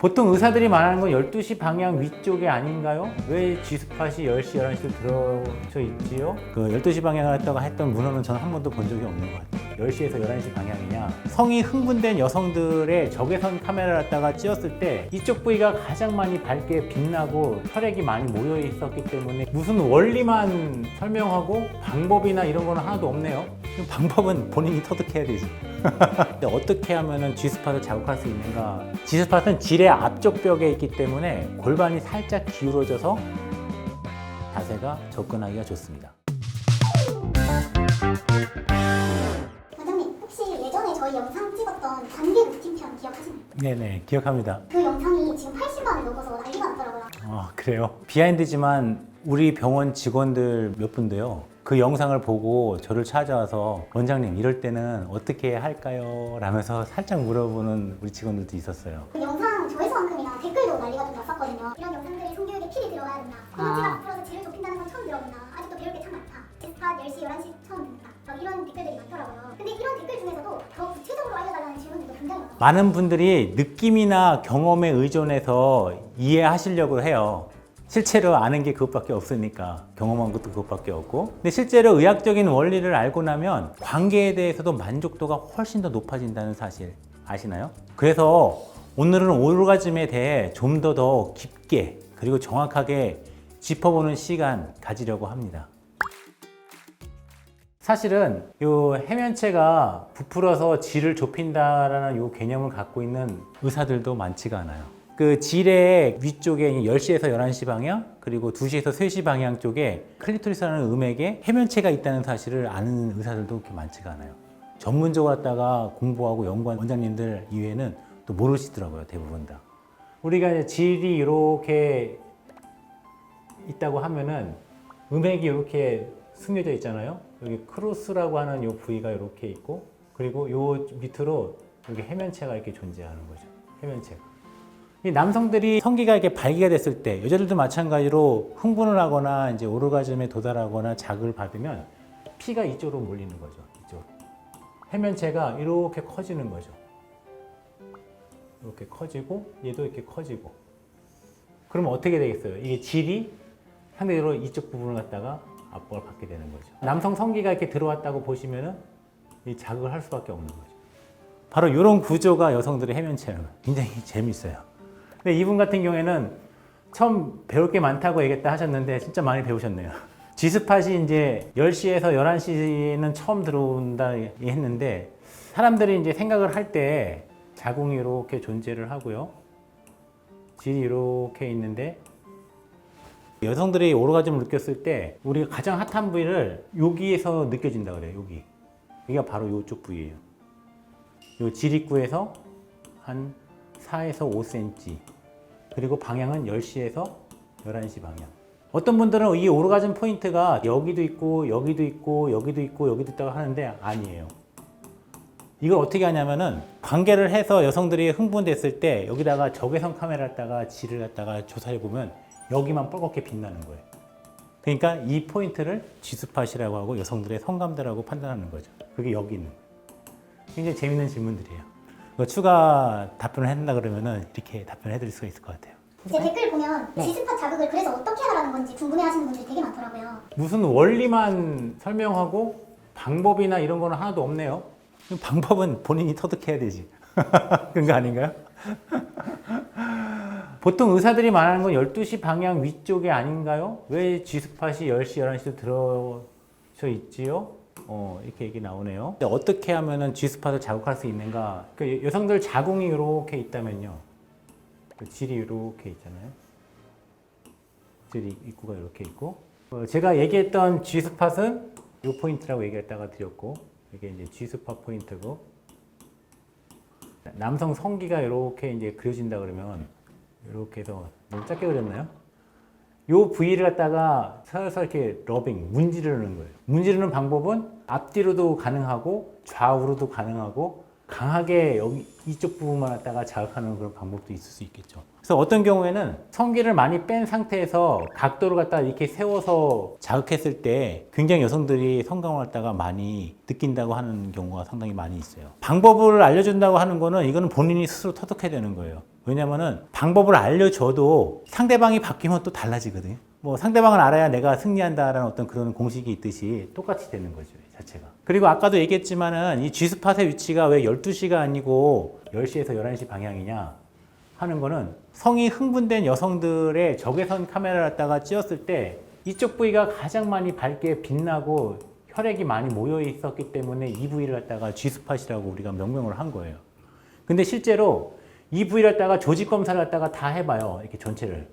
보통 의사들이 말하는 건 12시 방향 위쪽에 아닌가요? 왜 G스팟이 10시, 11시로 들어져 있지요? 그 12시 방향을 했다가 했던 문헌은 저는 한 번도 본 적이 없는 것 같아요. 10시에서 11시 방향이냐? 성이 흥분된 여성들의 적외선 카메라를 갖다가 찍었을 때 이쪽 부위가 가장 많이 밝게 빛나고 혈액이 많이 모여 있었기 때문에 무슨 원리만 설명하고 방법이나 이런 거는 하나도 없네요. 방법은 본인이 터득해야 되지. 어떻게 하면 G스팟을 자극할 수 있는가? G스팟은 질의 앞쪽 벽에 있기 때문에 골반이 살짝 기울어져서 자세가 접근하기가 좋습니다. 원장님, 혹시 예전에 저희 영상 찍었던 관계 루틴편 기억하시나요? 네네, 기억합니다. 그 영상이 지금 80만을 넘어서 난리가 났더라고요. 그래요? 비하인드지만 우리 병원 직원들 몇 분도요. 그 영상을 보고 저를 찾아와서 원장님 이럴 때는 어떻게 할까요? 라면서 살짝 물어보는 우리 직원들도 있었어요. 그 영상 조회수만큼이나 댓글도 난리가 좀 났었거든요. 이런 영상들이 성교육에 필히 들어가야 된다. 공원지가 부풀어서 질을 좁힌다는 건 처음 들어본다. 아직도 배울 게 참 많다. G스팟 10시, 11시 처음 듣는다. 막 이런 댓글들이 많더라고요. 근데 이런 댓글 중에서도 더 구체적으로 알려달라는 질문들도 굉장히 많아요. 많은 분들이 느낌이나 경험에 의존해서 이해하시려고 해요. 실제로 아는 게 그것밖에 없으니까 경험한 것도 그것밖에 없고 근데 실제로 의학적인 원리를 알고 나면 관계에 대해서도 만족도가 훨씬 더 높아진다는 사실 아시나요? 그래서 오늘은 오르가즘에 대해 좀 더 깊게 그리고 정확하게 짚어보는 시간 가지려고 합니다. 사실은 이 해면체가 부풀어서 질을 좁힌다라는 이 개념을 갖고 있는 의사들도 많지가 않아요. 그 질의 위쪽에 10시에서 11시 방향 그리고 2시에서 3시 방향 쪽에 클리토리스라는 음액에 해면체가 있다는 사실을 아는 의사들도 그렇게 많지가 않아요. 전문적으로 갖다가 공부하고 연구한 원장님들 이외에는 또 모르시더라고요. 대부분 다. 우리가 이제 질이 이렇게 있다고 하면은 음액이 이렇게 숨겨져 있잖아요. 여기 크로스라고 하는 이 부위가 이렇게 있고 그리고 이 밑으로 여기 해면체가 이렇게 존재하는 거죠. 해면체가. 이 남성들이 성기가 이렇게 발기가 됐을 때 여자들도 마찬가지로 흥분을 하거나 이제 오르가즘에 도달하거나 자극을 받으면 피가 이쪽으로 몰리는 거죠. 이쪽 해면체가 이렇게 커지는 거죠. 이렇게 커지고 얘도 이렇게 커지고 그러면 어떻게 되겠어요? 이게 질이 상대적으로 이쪽 부분을 갖다가 압박을 받게 되는 거죠. 남성 성기가 이렇게 들어왔다고 보시면은 이 자극을 할 수밖에 없는 거죠. 바로 이런 구조가 여성들의 해면체예요. 굉장히 재밌어요. 근데 이분 같은 경우에는 처음 배울 게 많다고 얘기했다 하셨는데 진짜 많이 배우셨네요. G스팟이 이제 10시에서 11시는 처음 들어온다 했는데 사람들이 이제 생각을 할 때 자궁이 이렇게 존재를 하고요. 질이 이렇게 있는데 여성들이 오르가즘을 느꼈을 때 우리가 가장 핫한 부위를 여기에서 느껴진다 그래요. 여기가 바로 이쪽 부위예요. 요 질입구에서 한 4에서 5cm 그리고 방향은 10시에서 11시 방향. 어떤 분들은 이 오르가즘 포인트가 여기도 있고 여기도 있고 여기도 있고 여기도 있다고 하는데 아니에요. 이걸 어떻게 하냐면은 관계를 해서 여성들이 흥분됐을 때 여기다가 적외선 카메라를 갖다가 질을 갖다가 조사해 보면 여기만 뻘겋게 빛나는 거예요. 그러니까 이 포인트를 G스팟이라고 하고 여성들의 성감대라고 판단하는 거죠. 그게 여기 있는 거예요. 굉장히 재밌는 질문들이에요. 추가 답변을 한다 그러면은 이렇게 답변해 드릴 수가 있을 것 같아요. 제 댓글 보면 G스팟 자극을 그래서 어떻게 하라는 건지 궁금해하시는 분들이 되게 많더라고요. 무슨 원리만 설명하고 방법이나 이런 거는 하나도 없네요. 방법은 본인이 터득해야 되지. 그런 거 아닌가요? 보통 의사들이 말하는 건 12시 방향 위쪽에 아닌가요? 왜 G스팟이 10시, 11시로 들어져 있지요? 이렇게 얘기 나오네요. 어떻게 하면 G스팟을 자극할 수 있는가? 그러니까 여성들 자궁이 이렇게 있다면요. 질이 이렇게 있잖아요. 질이 입구가 이렇게 있고. 제가 얘기했던 G스팟은 이 포인트라고 얘기했다가 드렸고, 이게 이제 G스팟 포인트고, 남성 성기가 이렇게 이제 그려진다 그러면, 이렇게 해서 너무 작게 그렸나요? 요 부위를 갖다가 서서 이렇게 러빙, 문지르는 거예요. 문지르는 방법은 앞뒤로도 가능하고 좌우로도 가능하고 강하게 여기 이쪽 부분만 갖다가 자극하는 그런 방법도 있을 수 있겠죠. 그래서 어떤 경우에는 성기를 많이 뺀 상태에서 각도를 갖다가 이렇게 세워서 자극했을 때 굉장히 여성들이 성감을 갖다가 많이 느낀다고 하는 경우가 상당히 많이 있어요. 방법을 알려준다고 하는 거는 이거는 본인이 스스로 터득해야 되는 거예요. 왜냐면은 방법을 알려줘도 상대방이 바뀌면 또 달라지거든요. 뭐 상대방을 알아야 내가 승리한다라는 어떤 그런 공식이 있듯이 똑같이 되는 거죠, 자체가. 그리고 아까도 얘기했지만은 이 G스팟의 위치가 왜 12시가 아니고 10시에서 11시 방향이냐 하는 거는 성이 흥분된 여성들의 적외선 카메라를 갖다가 찍었을 때 이쪽 부위가 가장 많이 밝게 빛나고 혈액이 많이 모여 있었기 때문에 이 부위를 갖다가 G스팟이라고 우리가 명명을 한 거예요. 근데 실제로 이 부위를 갖다가 조직 검사를 갖다가 다 해봐요. 이렇게 전체를.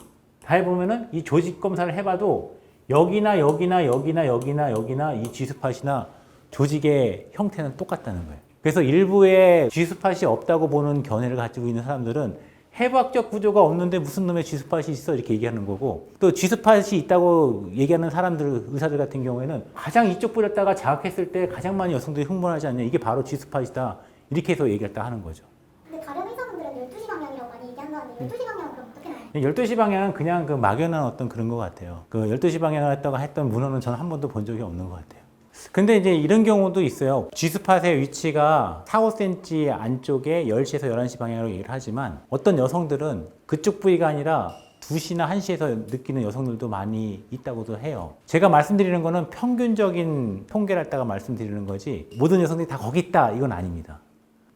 다 해보면은 이 조직 검사를 해봐도 여기나 이 G스팟이나 조직의 형태는 똑같다는 거예요. 그래서 일부의 G스팟이 없다고 보는 견해를 가지고 있는 사람들은 해부학적 구조가 없는데 무슨 놈의 G스팟이 있어 이렇게 얘기하는 거고, 또 G스팟이 있다고 얘기하는 사람들, 의사들 같은 경우에는 가장 이쪽 부렸다가 자극했을 때 가장 많이 여성들이 흥분하지 않냐, 이게 바로 G스팟이다 이렇게 해서 얘기했다 하는 거죠. 근데 다른 의사분들은 12시 방향이라고 많이 얘기한다는데 12시 방향은 그럼 어떻게 나와요? 12시 방향은 그냥 그 막연한 어떤 그런 것 같아요. 그 12시 방향을 했다가 했던 문헌은 저는 한 번도 본 적이 없는 것 같아요. 근데 이제 이런 경우도 있어요. G스팟의 위치가 4, 5cm 안쪽에 10시에서 11시 방향으로 얘기를 하지만 어떤 여성들은 그쪽 부위가 아니라 2시나 1시에서 느끼는 여성들도 많이 있다고도 해요. 제가 말씀드리는 거는 평균적인 통계를 갖다가 말씀드리는 거지 모든 여성들이 다 거기 있다 이건 아닙니다.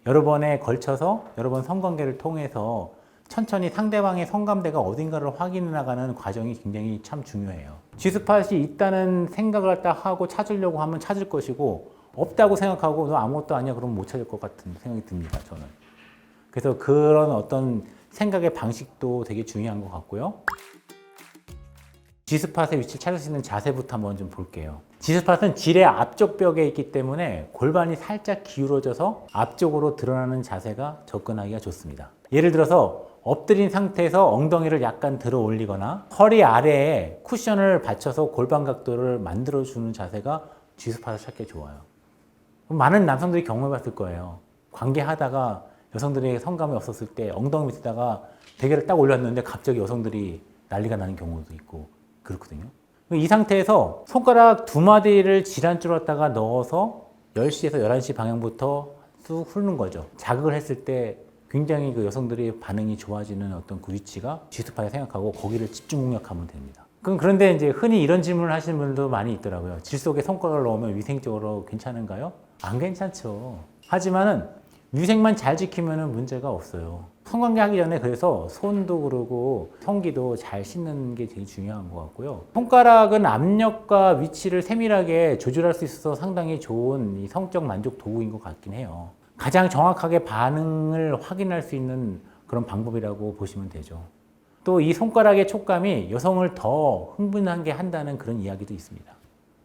여러 번에 걸쳐서 여러 번 성관계를 통해서 천천히 상대방의 성감대가 어딘가를 확인해 나가는 과정이 굉장히 참 중요해요. G스팟이 있다는 생각을 갖다 하고 찾으려고 하면 찾을 것이고, 없다고 생각하고 너 아무것도 아니야 그러면 못 찾을 것 같은 생각이 듭니다, 저는. 그래서 그런 어떤 생각의 방식도 되게 중요한 것 같고요. G스팟의 위치를 찾을 수 있는 자세부터 한번 좀 볼게요. G스팟은 질의 앞쪽 벽에 있기 때문에 골반이 살짝 기울어져서 앞쪽으로 드러나는 자세가 접근하기가 좋습니다. 예를 들어서 엎드린 상태에서 엉덩이를 약간 들어 올리거나 허리 아래에 쿠션을 받쳐서 골반 각도를 만들어주는 자세가 G스팟을 찾기 좋아요. 많은 남성들이 경험해 봤을 거예요. 관계하다가 여성들에게 성감이 없었을 때 엉덩이 밑에다가 베개를 딱 올렸는데 갑자기 여성들이 난리가 나는 경우도 있고 그렇거든요. 이 상태에서 손가락 두 마디를 질환줄로 갖다가 넣어서 10시에서 11시 방향부터 쑥 훑는 거죠. 자극을 했을 때 굉장히 그 여성들이 반응이 좋아지는 어떤 그 위치가 G스팟에 생각하고 거기를 집중 공략하면 됩니다. 그런데 이제 흔히 이런 질문을 하시는 분들도 많이 있더라고요. 질 속에 손가락을 넣으면 위생적으로 괜찮은가요? 안 괜찮죠. 하지만은 위생만 잘 지키면 문제가 없어요. 성관계 하기 전에 그래서 손도 그러고 성기도 잘 씻는 게 제일 중요한 것 같고요. 손가락은 압력과 위치를 세밀하게 조절할 수 있어서 상당히 좋은 이 성적 만족 도구인 것 같긴 해요. 가장 정확하게 반응을 확인할 수 있는 그런 방법이라고 보시면 되죠. 또 이 손가락의 촉감이 여성을 더 흥분하게 한다는 그런 이야기도 있습니다.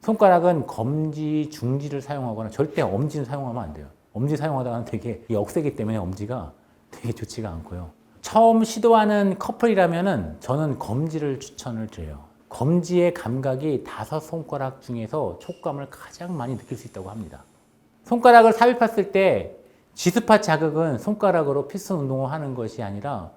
손가락은 검지, 중지를 사용하거나 절대 엄지는 사용하면 안 돼요. 엄지 사용하다가는 되게 억세기 때문에 엄지가 되게 좋지가 않고요. 처음 시도하는 커플이라면은 저는 검지를 추천을 드려요. 검지의 감각이 5손가락 중에서 촉감을 가장 많이 느낄 수 있다고 합니다. 손가락을 삽입했을 때 G스팟 자극은 손가락으로 피스톤 운동을 하는 것이 아니라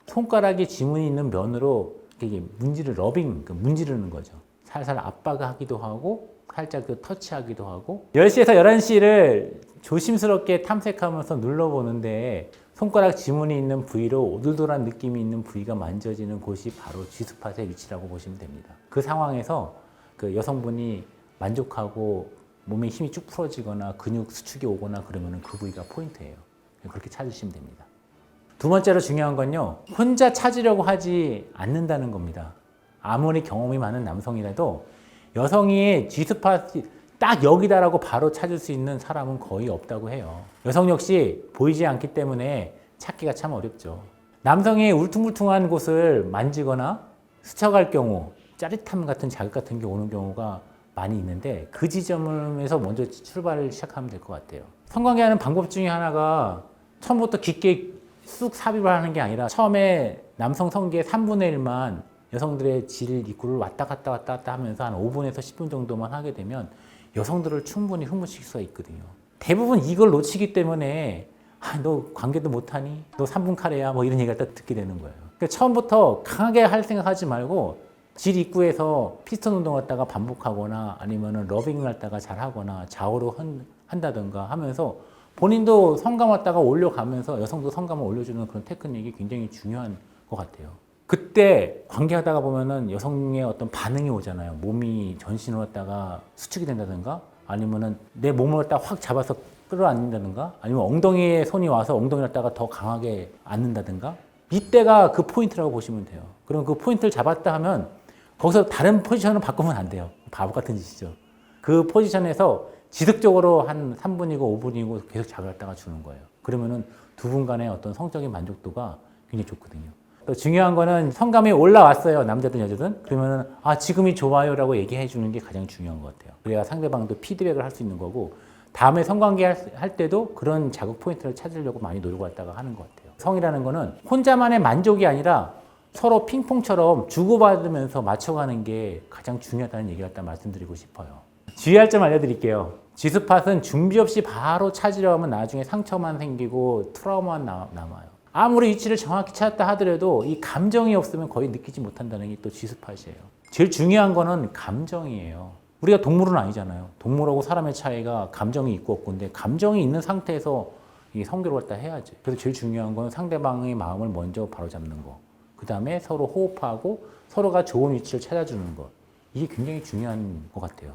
손가락이 지문이 있는 면으로 이게 문지르는 거죠. 살살 압박하기도 하고 살짝 터치하기도 하고 10시에서 11시를 조심스럽게 탐색하면서 눌러보는데 손가락 지문이 있는 부위로 오돌돌한 느낌이 있는 부위가 만져지는 곳이 바로 G스팟의 위치라고 보시면 됩니다. 그 상황에서 그 여성분이 만족하고 몸에 힘이 쭉 풀어지거나 근육 수축이 오거나 그러면 그 부위가 포인트예요. 그렇게 찾으시면 됩니다. 두 번째로 중요한 건요. 혼자 찾으려고 하지 않는다는 겁니다. 아무리 경험이 많은 남성이라도 여성이 G스팟이 딱 여기다라고 바로 찾을 수 있는 사람은 거의 없다고 해요. 여성 역시 보이지 않기 때문에 찾기가 참 어렵죠. 남성이 울퉁불퉁한 곳을 만지거나 스쳐갈 경우 짜릿함 같은 자극 같은 게 오는 경우가 많이 있는데 그 지점에서 먼저 출발을 시작하면 될 것 같아요. 성관계하는 방법 중에 하나가 처음부터 깊게 쑥 삽입을 하는 게 아니라 처음에 남성 성기의 3분의 1만 여성들의 질 입구를 왔다 갔다 하면서 한 5분에서 10분 정도만 하게 되면 여성들을 충분히 흥분시킬 수가 있거든요. 대부분 이걸 놓치기 때문에 너 관계도 못하니? 너 3분 카레야? 뭐 이런 얘기를 딱 듣게 되는 거예요. 그러니까 처음부터 강하게 할 생각하지 말고 질 입구에서 피스톤 운동을 갖다가 반복하거나 아니면은 러빙을 갖다가 잘 하거나 좌우로 한다든가 하면서 본인도 성감 왔다가 올려가면서 여성도 성감을 올려주는 그런 테크닉이 굉장히 중요한 것 같아요. 그때 관계하다가 보면은 여성의 어떤 반응이 오잖아요. 몸이 전신을 갖다가 수축이 된다든가 아니면은 내 몸을 갖다가 확 잡아서 끌어안는다든가 아니면 엉덩이에 손이 와서 엉덩이를 갖다가 더 강하게 안는다든가 이때가 그 포인트라고 보시면 돼요. 그럼 그 포인트를 잡았다 하면 거기서 다른 포지션을 바꾸면 안 돼요. 바보 같은 짓이죠. 그 포지션에서 지속적으로 한 3분이고 5분이고 계속 잡았다가 주는 거예요. 그러면은 두 분 간의 어떤 성적인 만족도가 굉장히 좋거든요. 또 중요한 거는 성감이 올라왔어요. 남자든 여자든. 그러면은 아, 지금이 좋아요라고 얘기해 주는 게 가장 중요한 것 같아요. 그래야 상대방도 피드백을 할 수 있는 거고 다음에 성관계 할 때도 그런 자극 포인트를 찾으려고 많이 노력을 했다가 하는 것 같아요. 성이라는 거는 혼자만의 만족이 아니라 서로 핑퐁처럼 주고받으면서 맞춰가는 게 가장 중요하다는 얘기를 갖다 말씀드리고 싶어요. 주의할 점 알려드릴게요. G스팟은 준비 없이 바로 찾으려 하면 나중에 상처만 생기고 트라우마만 남아요. 아무리 위치를 정확히 찾았다 하더라도 이 감정이 없으면 거의 느끼지 못한다는 게 또 G스팟이에요. 제일 중요한 거는 감정이에요. 우리가 동물은 아니잖아요. 동물하고 사람의 차이가 감정이 있고 없고인데 감정이 있는 상태에서 이 성교를 갖다 해야지. 그래서 제일 중요한 건 상대방의 마음을 먼저 바로잡는 거. 그 다음에 서로 호흡하고 서로가 좋은 위치를 찾아주는 것. 이게 굉장히 중요한 것 같아요.